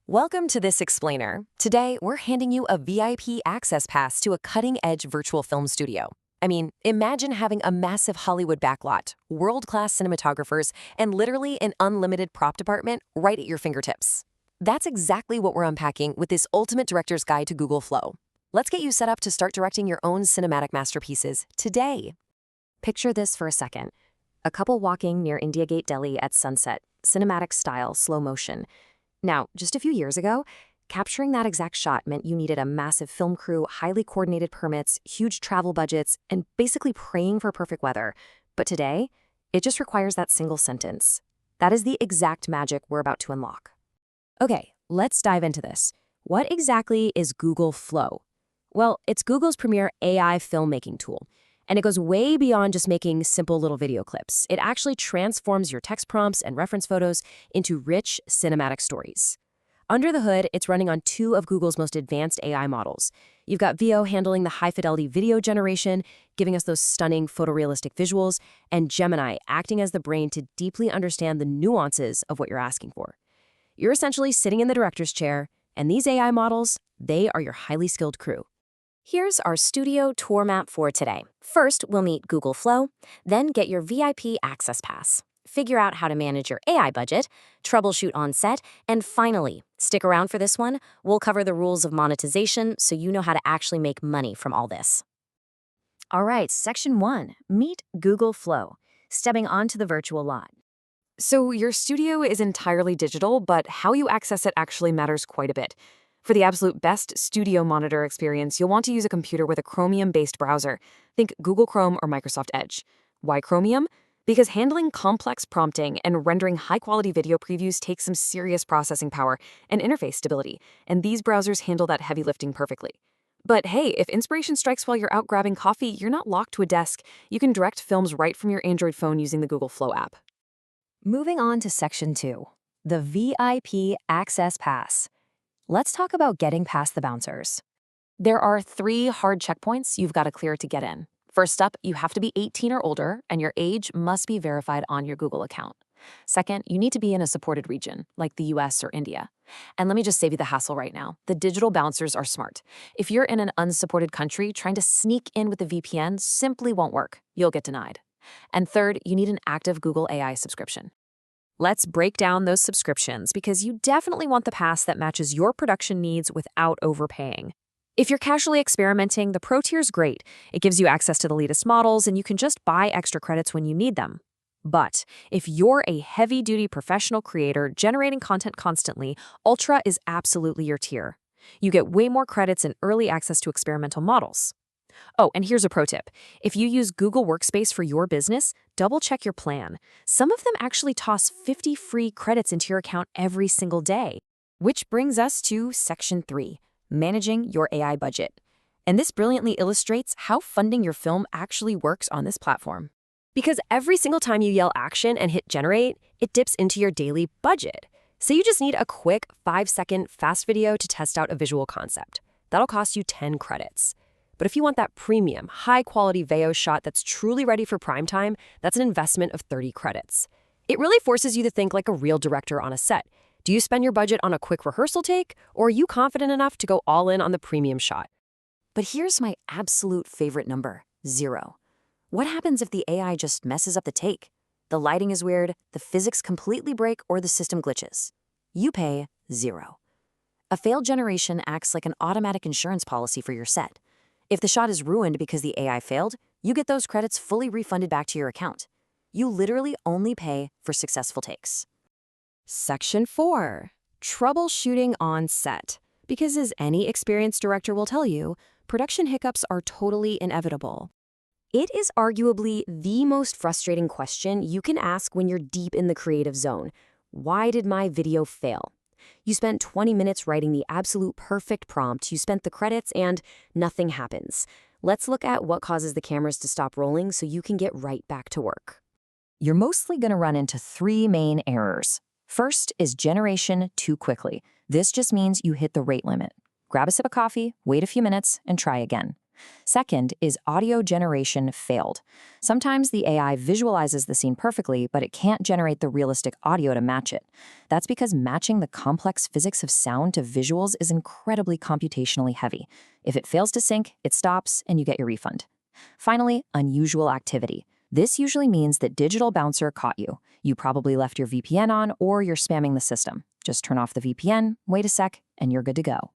Welcome to this explainer. Today, we're handing you a VIP access pass to a cutting-edge virtual film studio. I mean, imagine having a massive Hollywood backlot, world-class cinematographers, and literally an unlimited prop department right at your fingertips. That's exactly what we're unpacking with this ultimate director's guide to Google Flow. Let's get you set up to start directing your own cinematic masterpieces today. Picture this for a second. A couple walking near India Gate Delhi at sunset, cinematic style, slow motion. Now, just a few years ago, capturing that exact shot meant you needed a massive film crew, highly coordinated permits, huge travel budgets, and basically praying for perfect weather. But today, it just requires that single sentence. That is the exact magic we're about to unlock. Okay, let's dive into this. What exactly is Google Flow? Well, it's Google's premier AI filmmaking tool. And it goes way beyond just making simple little video clips. It actually transforms your text prompts and reference photos into rich cinematic stories. Under the hood, it's running on two of Google's most advanced AI models. You've got Veo handling the high-fidelity video generation, giving us those stunning photorealistic visuals, and Gemini acting as the brain to deeply understand the nuances of what you're asking for. You're essentially sitting in the director's chair, and these AI models, they are your highly skilled crew. Here's our studio tour map for today. First, we'll meet Google Flow, then get your VIP access pass. Figure out how to manage your AI budget, troubleshoot on set, and finally, stick around for this one, we'll cover the rules of monetization so you know how to actually make money from all this. All right, Section 1, meet Google Flow, stepping onto the virtual lot. So your studio is entirely digital, but how you access it actually matters quite a bit. For the absolute best studio monitor experience, you'll want to use a computer with a Chromium-based browser. Think Google Chrome or Microsoft Edge. Why Chromium? Because handling complex prompting and rendering high-quality video previews takes some serious processing power and interface stability, and these browsers handle that heavy lifting perfectly. But hey, if inspiration strikes while you're out grabbing coffee, you're not locked to a desk. You can direct films right from your Android phone using the Google Flow app. Moving on to Section 2, the VIP Access Pass. Let's talk about getting past the bouncers. There are 3 hard checkpoints you've got to clear to get in. First up, you have to be 18 or older, and your age must be verified on your Google account. Second, you need to be in a supported region, like the US or India. And let me just save you the hassle right now. The digital bouncers are smart. If you're in an unsupported country, trying to sneak in with a VPN simply won't work. You'll get denied. And third, you need an active Google AI subscription. Let's break down those subscriptions because you definitely want the pass that matches your production needs without overpaying. If you're casually experimenting, the Pro tier is great. It gives you access to the latest models and you can just buy extra credits when you need them. But if you're a heavy-duty professional creator generating content constantly, Ultra is absolutely your tier. You get way more credits and early access to experimental models. Oh, and here's a pro tip. If you use Google Workspace for your business, double-check your plan. Some of them actually toss 50 free credits into your account every single day. Which brings us to Section 3, managing your AI budget. And this brilliantly illustrates how funding your film actually works on this platform. Because every single time you yell action and hit generate, it dips into your daily budget. So you just need a quick 5-second fast video to test out a visual concept. That'll cost you 10 credits. But if you want that premium, high-quality Veo shot that's truly ready for prime time, that's an investment of 30 credits. It really forces you to think like a real director on a set. Do you spend your budget on a quick rehearsal take, or are you confident enough to go all in on the premium shot? But here's my absolute favorite number, 0. What happens if the AI just messes up the take? The lighting is weird, the physics completely break, or the system glitches. You pay 0. A failed generation acts like an automatic insurance policy for your set. If the shot is ruined because the AI failed, you get those credits fully refunded back to your account. You literally only pay for successful takes. Section 4, troubleshooting on set. Because as any experienced director will tell you, production hiccups are totally inevitable. It is arguably the most frustrating question you can ask when you're deep in the creative zone. Why did my video fail? You spent 20 minutes writing the absolute perfect prompt, you spent the credits, and nothing happens. Let's look at what causes the cameras to stop rolling so you can get right back to work. You're mostly going to run into 3 main errors. First is generation too quickly. This just means you hit the rate limit. Grab a sip of coffee, wait a few minutes, and try again. Second is audio generation failed. Sometimes the AI visualizes the scene perfectly, but it can't generate the realistic audio to match it. That's because matching the complex physics of sound to visuals is incredibly computationally heavy. If it fails to sync, it stops, and you get your refund. Finally, unusual activity. This usually means that Digital Bouncer caught you. You probably left your VPN on or you're spamming the system. Just turn off the VPN, wait a sec, and you're good to go.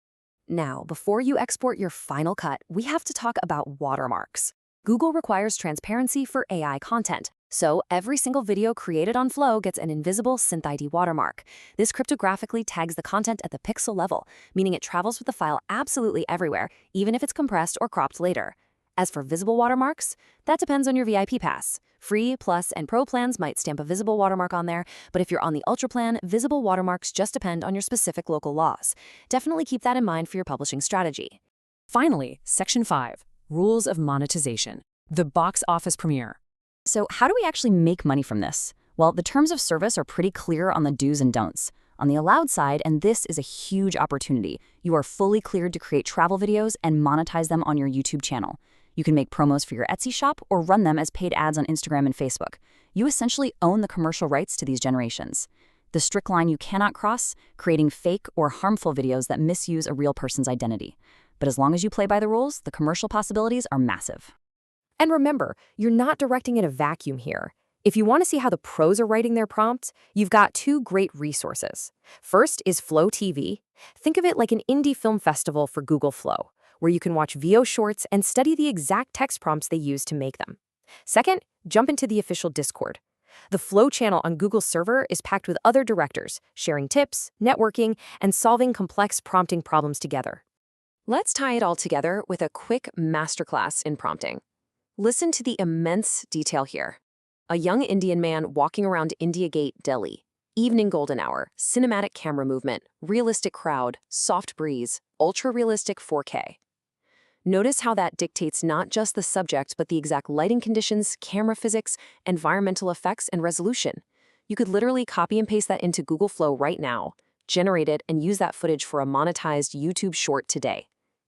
Now, before you export your final cut, we have to talk about watermarks. Google requires transparency for AI content, so every single video created on Flow gets an invisible SynthID watermark. This cryptographically tags the content at the pixel level, meaning it travels with the file absolutely everywhere, even if it's compressed or cropped later. As for visible watermarks, that depends on your VIP pass. Free, Plus, and Pro plans might stamp a visible watermark on there, but if you're on the Ultra plan, visible watermarks just depend on your specific local laws. Definitely keep that in mind for your publishing strategy. Finally, Section 5, Rules of Monetization, the box office premiere. So how do we actually make money from this? Well, the terms of service are pretty clear on the do's and don'ts. On the allowed side, and this is a huge opportunity, you are fully cleared to create travel videos and monetize them on your YouTube channel. You can make promos for your Etsy shop or run them as paid ads on Instagram and Facebook. You essentially own the commercial rights to these generations. The strict line you cannot cross, creating fake or harmful videos that misuse a real person's identity. But as long as you play by the rules, the commercial possibilities are massive. And remember, you're not directing in a vacuum here. If you want to see how the pros are writing their prompts, you've got two great resources. First is Flow TV. Think of it like an indie film festival for Google Flow, where you can watch VO shorts and study the exact text prompts they use to make them. Second, jump into the official Discord. The Flow channel on Google's server is packed with other directors, sharing tips, networking, and solving complex prompting problems together. Let's tie it all together with a quick masterclass in prompting. Listen to the immense detail here. A young Indian man walking around India Gate, Delhi. Evening golden hour, cinematic camera movement, realistic crowd, soft breeze, ultra-realistic 4K. Notice how that dictates not just the subject, but the exact lighting conditions, camera physics, environmental effects, and resolution. You could literally copy and paste that into Google Flow right now, generate it, and use that footage for a monetized YouTube short today.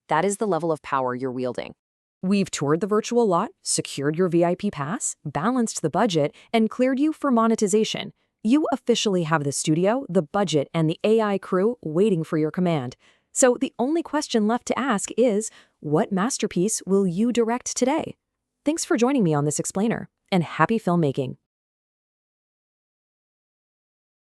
That is the level of power you're wielding. We've toured the virtual lot, secured your VIP pass, balanced the budget, and cleared you for monetization. You officially have the studio, the budget, and the AI crew waiting for your command. So the only question left to ask is, what masterpiece will you direct today? Thanks for joining me on this explainer, and happy filmmaking.